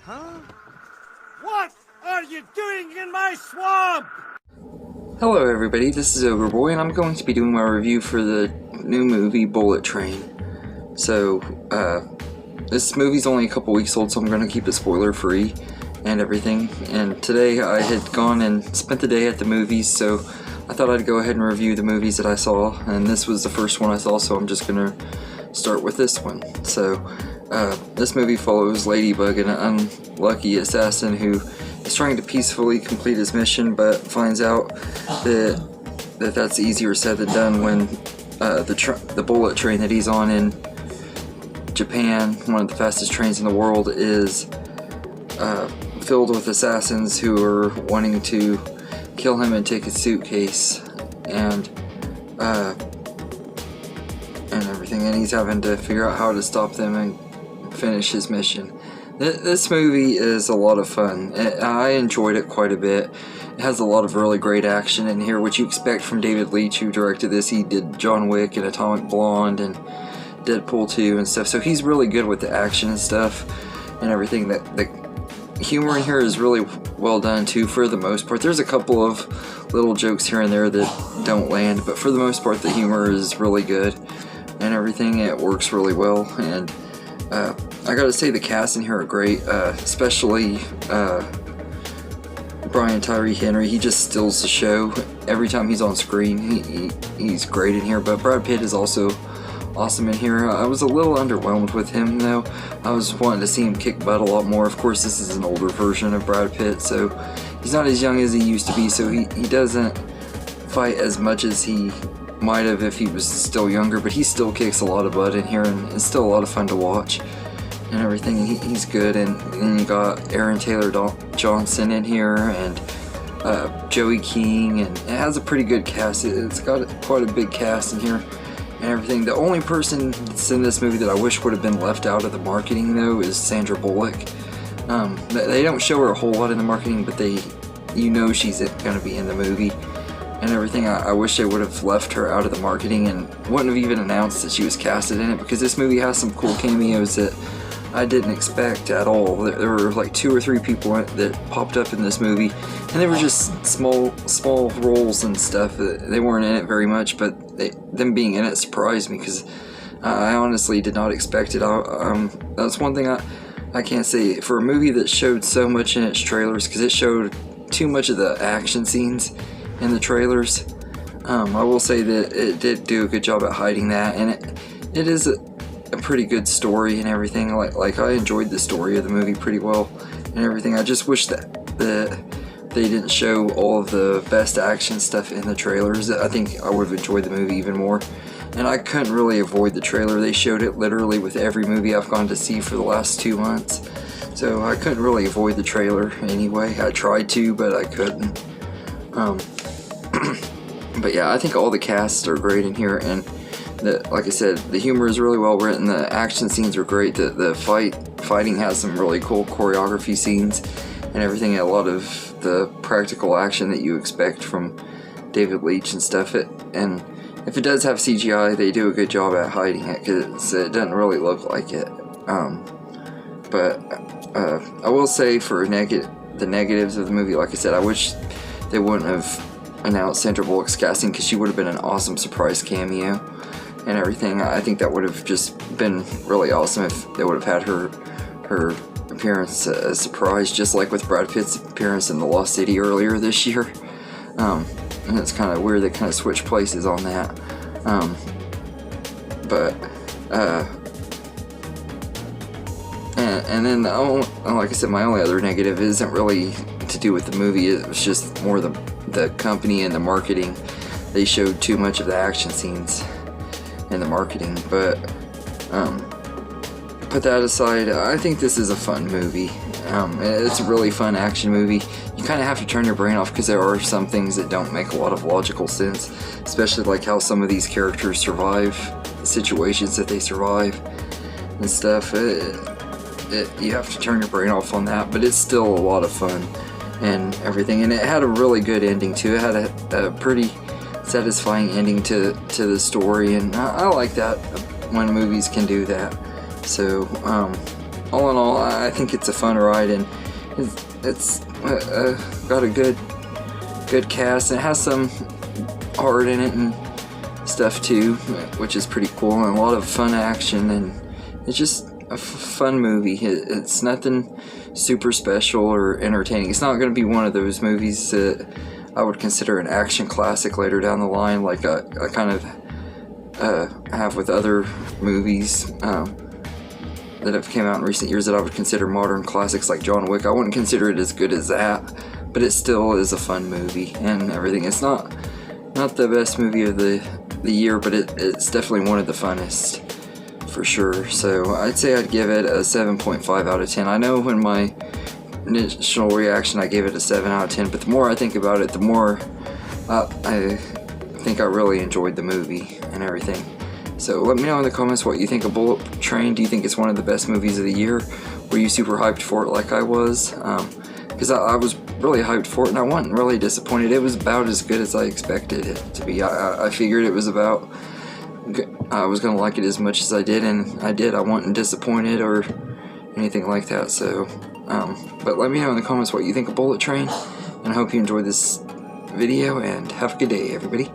Huh? What are you doing in my swamp? Hello everybody, this is Overboy, and I'm going to be doing my review for the new movie Bullet Train. So, this movie's only a couple weeks old, so I'm going to keep it spoiler free and everything. And today I had gone and spent the day at the movies, so I thought I'd go ahead and review the movies that I saw, and this was the first one I saw, so I'm just going to start with this one. So, this movie follows Ladybug, an unlucky assassin who is trying to peacefully complete his mission, but finds out that that's easier said than done when the bullet train that he's on in Japan, one of the fastest trains in the world, is filled with assassins who are wanting to kill him and take his suitcase and everything, and he's having to figure out how to stop them and finish his mission. This movie is a lot of fun. I enjoyed it quite a bit. It has a lot of really great action in here, which you expect from David Leitch, who directed this. He did John Wick and Atomic Blonde and Deadpool 2 and stuff, so he's really good with the action and stuff and everything. The humor in here is really well done too, for the most part. There's a couple of little jokes here and there that don't land, but for the most part the humor is really good and everything. It works really well, and I gotta say the cast in here are great, especially Brian Tyree Henry. He just steals the show every time he's on screen. He's great in here, but Brad Pitt is also awesome in here. I was a little underwhelmed with him though. I was wanting to see him kick butt a lot more. Of course, this is an older version of Brad Pitt, so he's not as young as he used to be, so he doesn't fight as much as he might have if he was still younger, but he still kicks a lot of butt in here, and it's still a lot of fun to watch and everything. He's good, and you got Aaron Taylor Johnson in here, and Joey King, and it has a pretty good cast. It's got quite a big cast in here and everything. The only person that's in this movie that I wish would have been left out of the marketing though is Sandra Bullock. They don't show her a whole lot in the marketing, but you know she's going to be in the movie and everything. I wish they would have left her out of the marketing and wouldn't have even announced that she was casted in it, because this movie has some cool cameos that I didn't expect at all. There were like 2 or 3 people that popped up in this movie, and they were just small roles and stuff. They weren't in it very much, but them being in it surprised me, because I honestly did not expect it. That's one thing I can't say for a movie that showed so much in its trailers, because it showed too much of the action scenes in the trailers. I will say that it did do a good job at hiding that, and it is a pretty good story and everything. Like I enjoyed the story of the movie pretty well and everything. I just wish that they didn't show all of the best action stuff in the trailers. I think I would have enjoyed the movie even more, and I couldn't really avoid the trailer. They showed it literally with every movie I've gone to see for the last 2 months, so I couldn't really avoid the trailer anyway. I tried to, but I couldn't. But yeah, I think all the casts are great in here, and like I said, the humor is really well written. The action scenes are great. The fighting has some really cool choreography scenes and everything. A lot of the practical action that you expect from David Leitch and stuff. And if it does have CGI, they do a good job at hiding it, because it doesn't really look like it. But I will say for the negatives of the movie, like I said, I wish they wouldn't have announced Sandra Bullock's casting, because she would have been an awesome surprise cameo and everything. I think that would have just been really awesome if they would have had her appearance a surprise, just like with Brad Pitt's appearance in The Lost City earlier this year. And it's kind of weird they kind of switch places on that. And then like I said, my only other negative isn't really to do with the movie. It was just more the company and the marketing. They showed too much of the action scenes in the marketing, but put that aside, I think this is a fun movie. It's a really fun action movie. You kind of have to turn your brain off, because there are some things that don't make a lot of logical sense, especially like how some of these characters survive the situations that they survive and stuff. You have to turn your brain off on that, but it's still a lot of fun and everything. And it had a really good ending too. It had a pretty satisfying ending to the story, and I like that when movies can do that. So all in all, I think it's a fun ride, and it's got a good cast, and it has some heart in it and stuff too, which is pretty cool, and a lot of fun action, and it's just a fun movie. It's nothing super special or entertaining. It's not going to be one of those movies that I would consider an action classic later down the line, like I kind of have with other movies that have came out in recent years that I would consider modern classics, like John Wick. I wouldn't consider it as good as that, but it still is a fun movie and everything. It's not the best movie of the year, but it's definitely one of the funnest for sure. So I'd say I'd give it a 7.5 out of 10. I know in my initial reaction I gave it a 7 out of 10, but the more I think about it, the more I think I really enjoyed the movie and everything. So let me know in the comments what you think of Bullet Train. Do you think it's one of the best movies of the year? Were you super hyped for it like I was? Because I was really hyped for it, and I wasn't really disappointed. It was about as good as I expected it to be. I figured it was about, I was going to like it as much as I did, and I did. I wasn't disappointed or anything like that. So, but let me know in the comments what you think of Bullet Train, and I hope you enjoyed this video, and have a good day, everybody.